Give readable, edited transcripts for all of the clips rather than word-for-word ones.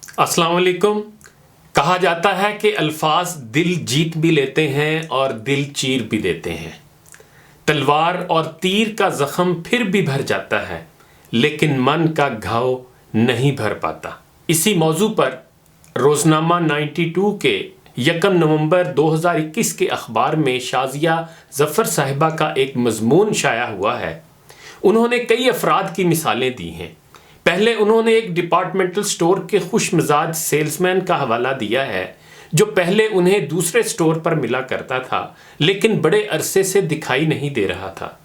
अस्सलाम वालेकुम। कहा जाता है कि अल्फाज दिल जीत भी लेते हैं और दिल चीर भी देते हैं। तलवार और तीर का जख्म फिर भी भर जाता है, लेकिन मन का घाव नहीं भर पाता। इसी मौजू पर रोज़नामा 92 के 1 नवंबर 2021 के अखबार में शाजिया ज़फ़र साहिबा का एक मज़मून शाया हुआ है। उन्होंने कई अफराद की मिसालें दी हैं। पहले उन्होंने एक डिपार्टमेंटल स्टोर के खुश मिजाज सेल्समैन का हवाला दिया है, जो पहले उन्हें दूसरे स्टोर पर मिला करता था, लेकिन बड़े अरसे से दिखाई नहीं दे रहा था।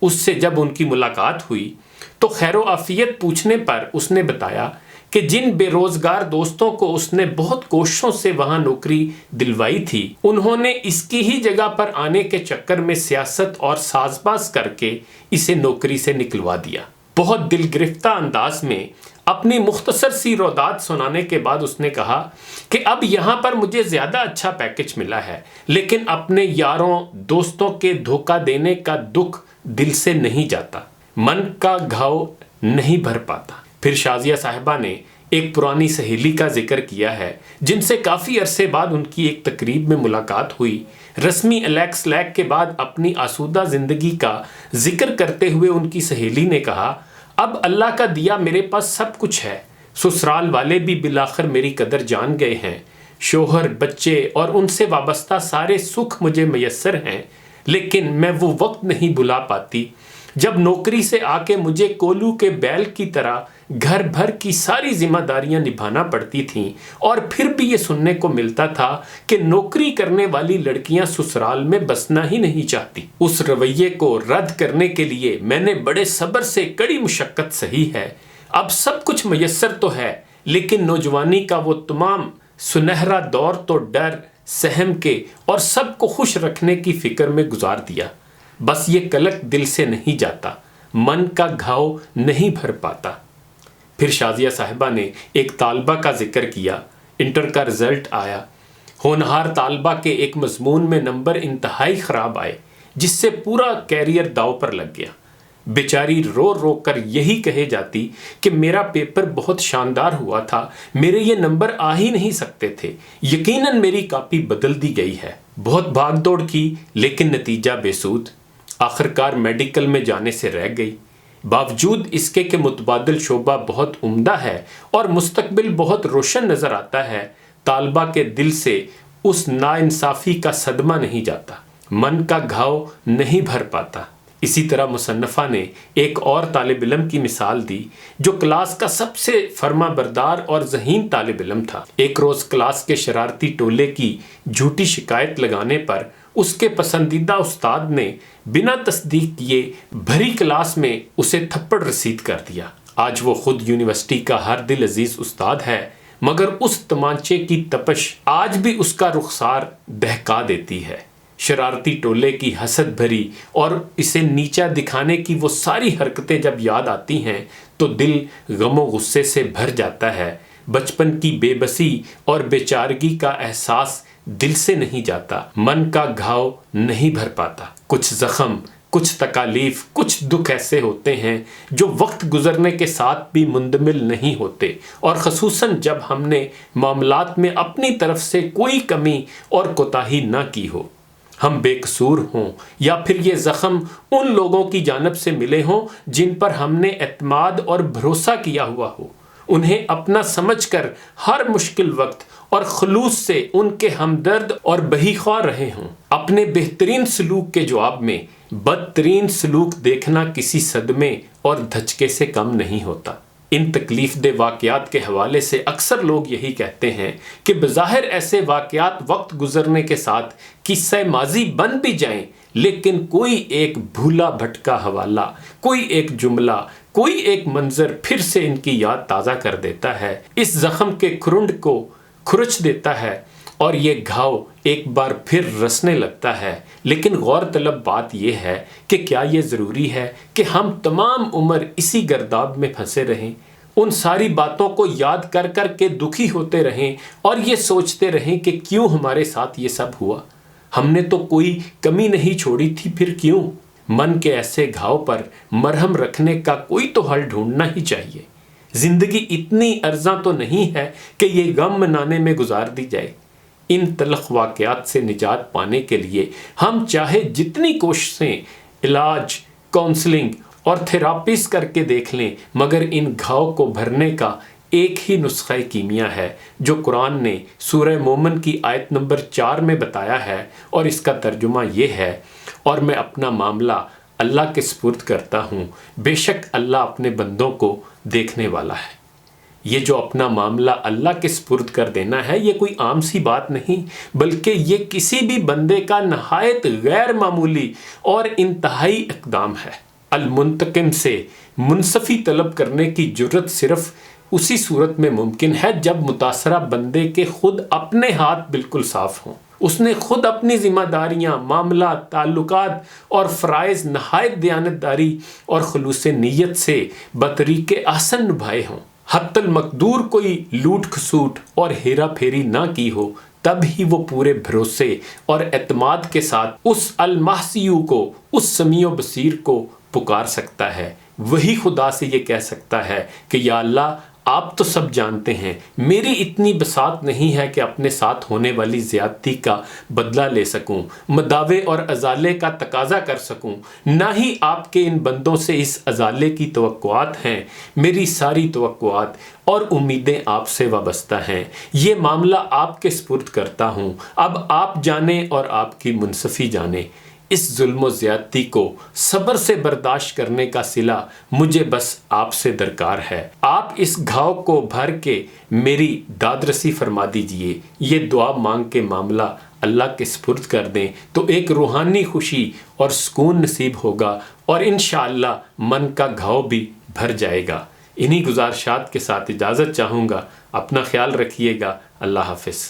उससे जब उनकी मुलाकात हुई तो खैरो आफियत पूछने पर उसने बताया कि जिन बेरोजगार दोस्तों को उसने बहुत कोशिशों से वहां नौकरी दिलवाई थी, उन्होंने इसकी ही जगह पर आने के चक्कर में सियासत और साजबाज करके इसे नौकरी से निकलवा दिया। बहुत दिल गिरफ्ता अंदाज में अपनी मुख्तसर सी रोदात सुनाने के बाद उसने कहा कि अब यहाँ पर मुझे ज़्यादा अच्छा पैकेज मिला है, लेकिन अपने यारों दोस्तों के धोखा देने का दुख दिल से नहीं जाता, मन का घाव नहीं भर पाता। फिर शाजिया साहिबा ने एक पुरानी सहेली का जिक्र किया है, जिनसे काफ़ी अरसे बाद उनकी एक तकरीब में मुलाकात हुई। रस्मी अलैक्स लैक के बाद अपनी आसूदा ज़िंदगी का जिक्र करते हुए उनकी सहेली ने कहा, अब अल्लाह का दिया मेरे पास सब कुछ है। ससुराल वाले भी बिलाखिर मेरी कदर जान गए हैं। शोहर, बच्चे और उनसे वाबस्ता सारे सुख मुझे मैसर हैं, लेकिन मैं वो वक्त नहीं भुला पाती जब नौकरी से आके मुझे कोलू के बैल की तरह घर भर की सारी जिम्मेदारियां निभाना पड़ती थीं, और फिर भी ये सुनने को मिलता था कि नौकरी करने वाली लड़कियां ससुराल में बसना ही नहीं चाहती। उस रवैये को रद्द करने के लिए मैंने बड़े सब्र से कड़ी मुशक्कत सही है। अब सब कुछ मैसर तो है, लेकिन नौजवानी का वो तमाम सुनहरा दौर तो डर, सहम के और सबको खुश रखने की फिक्र में गुजार दिया। बस ये कलक दिल से नहीं जाता, मन का घाव नहीं भर पाता। फिर शाजिया साहिबा ने एक तालबा का जिक्र किया। इंटर का रिजल्ट आया। होनहार तालबा के एक मजमून में नंबर इंतहाई ख़राब आए, जिससे पूरा कैरियर दाव पर लग गया। बेचारी रो रो कर यही कहे जाती कि मेरा पेपर बहुत शानदार हुआ था, मेरे ये नंबर आ ही नहीं सकते थे, यकीनन मेरी कॉपी बदल दी गई है। बहुत भाग दौड़ की, लेकिन नतीजा बेसूद। आखिरकार मेडिकल में जाने से रह गई। बावजूद इसके कि मुतबादिल शोबा बहुत उम्दा है और मुस्तकबिल बहुत रोशन नज़र आता है, तालबा के दिल से उस नाइंसाफ़ी का सदमा नहीं जाता, मन का घाव नहीं भर पाता। इसी तरह मुसन्नफ़ा ने एक और तालिब इल्म की मिसाल दी, जो क्लास का सबसे फर्मा बरदार और ज़हीन तालिब इल्म था। एक रोज़ क्लास के शरारती टोले की झूठी शिकायत लगाने पर उसके पसंदीदा उस्ताद ने बिना तस्दीक किए भरी क्लास में उसे थप्पड़ रसीद कर दिया। आज वो खुद यूनिवर्सिटी का हर दिल अजीज उस्ताद है, मगर उस तमांचे की तपश आज भी उसका रुखसार दहका देती है। शरारती टोले की हसद भरी और इसे नीचा दिखाने की वो सारी हरकतें जब याद आती हैं तो दिल गमो गुस्से से भर जाता है। बचपन की बेबसी और बेचारगी का एहसास दिल से नहीं जाता, मन का घाव नहीं भर पाता। कुछ जख्म, कुछ तकालीफ, कुछ दुख ऐसे होते हैं जो वक्त गुजरने के साथ भी मुंदमिल नहीं होते, और ख़ुसूसन जब हमने मामलात में अपनी तरफ से कोई कमी और कोताही ना की हो। हम बेकसूर हों या फिर ये ज़ख्म उन लोगों की जानिब से मिले हों जिन पर हमने एतमाद और भरोसा किया हुआ हो, उन्हें अपना समझकर हर मुश्किल वक्त और खुलूस से उनके हमदर्द और बहीख्वाह रहे हों। अपने बेहतरीन सलूक के जवाब में बदतरीन सलूक देखना किसी सदमे और धचके से कम नहीं होता। इन तकलीफ दे वाक़यात के हवाले से अक्सर लोग यही कहते हैं कि बज़ाहिर ऐसे वाक़यात वक्त गुजरने के साथ किस्सा माजी बन भी जाएं, लेकिन कोई एक भूला भटका हवाला, कोई एक जुमला, कोई एक मंजर फिर से इनकी याद ताज़ा कर देता है, इस ज़ख्म के खुरुंड को खुरच देता है और ये घाव एक बार फिर रसने लगता है। लेकिन गौर तलब बात यह है कि क्या ये ज़रूरी है कि हम तमाम उम्र इसी गर्दाब में फंसे रहें, उन सारी बातों को याद कर कर के दुखी होते रहें और ये सोचते रहें कि क्यों हमारे साथ ये सब हुआ, हमने तो कोई कमी नहीं छोड़ी थी, फिर क्यों? मन के ऐसे घाव पर मरहम रखने का कोई तो हल ढूंढना ही चाहिए। زندگی اتنی ارزاں تو نہیں ہے کہ یہ غم منانے میں گزار دی جائے۔ ان تلخ واقعات سے نجات پانے کے لیے ہم چاہے جتنی کوششیں، علاج، کونسلنگ اور تھراپیز کر کے دیکھ لیں، مگر ان گھاؤ کو بھرنے کا ایک ہی نسخہ کیمیا ہے جو قرآن نے سورہ مومن کی آیت نمبر 4 میں بتایا ہے، اور اس کا ترجمہ یہ ہے: اور میں اپنا معاملہ اللہ کے سپرد کرتا ہوں، بے شک اللہ اپنے بندوں کو دیکھنے والا ہے۔ یہ جو اپنا معاملہ اللہ کے سپرد کر دینا ہے، یہ کوئی عام سی بات نہیں، بلکہ یہ کسی بھی بندے کا نہایت غیر معمولی اور انتہائی اقدام ہے۔ المنتقم سے منصفی طلب کرنے کی جرت صرف اسی صورت میں ممکن ہے جب متاثرہ بندے کے خود اپنے ہاتھ بالکل صاف ہوں، اس نے خود اپنی ذمہ داریاں، معاملات، تعلقات اور فرائض نہایت دیانتداری اور خلوص نیت سے بطریق احسن نبھائے ہوں، حتی المقدور کوئی لوٹ کھسوٹ اور ہیرا پھیری نہ کی ہو، تب ہی وہ پورے بھروسے اور اعتماد کے ساتھ اس المحسیو کو، اس سمیع و بصیر کو پکار سکتا ہے۔ وہی خدا سے یہ کہہ سکتا ہے کہ یا اللہ، آپ تو سب جانتے ہیں، میری اتنی بساط نہیں ہے کہ اپنے ساتھ ہونے والی زیادتی کا بدلہ لے سکوں، مداوے اور ازالے کا تقاضا کر سکوں، نہ ہی آپ کے ان بندوں سے اس ازالے کی توقعات ہیں۔ میری ساری توقعات اور امیدیں آپ سے وابستہ ہیں۔ یہ معاملہ آپ کے سپرد کرتا ہوں، اب آپ جانیں اور آپ کی منصفی جانیں۔ اس ظلم و زیادتی کو صبر سے برداشت کرنے کا صلہ مجھے بس آپ سے درکار ہے۔ آپ اس گھاؤ کو بھر کے میری داد رسی فرما دیجئے۔ یہ دعا مانگ کے معاملہ اللہ کے سپرد کر دیں تو ایک روحانی خوشی اور سکون نصیب ہوگا، اور انشاءاللہ من کا گھاؤ بھی بھر جائے گا۔ انہی گزارشات کے ساتھ اجازت چاہوں گا۔ اپنا خیال رکھیے گا۔ اللہ حافظ۔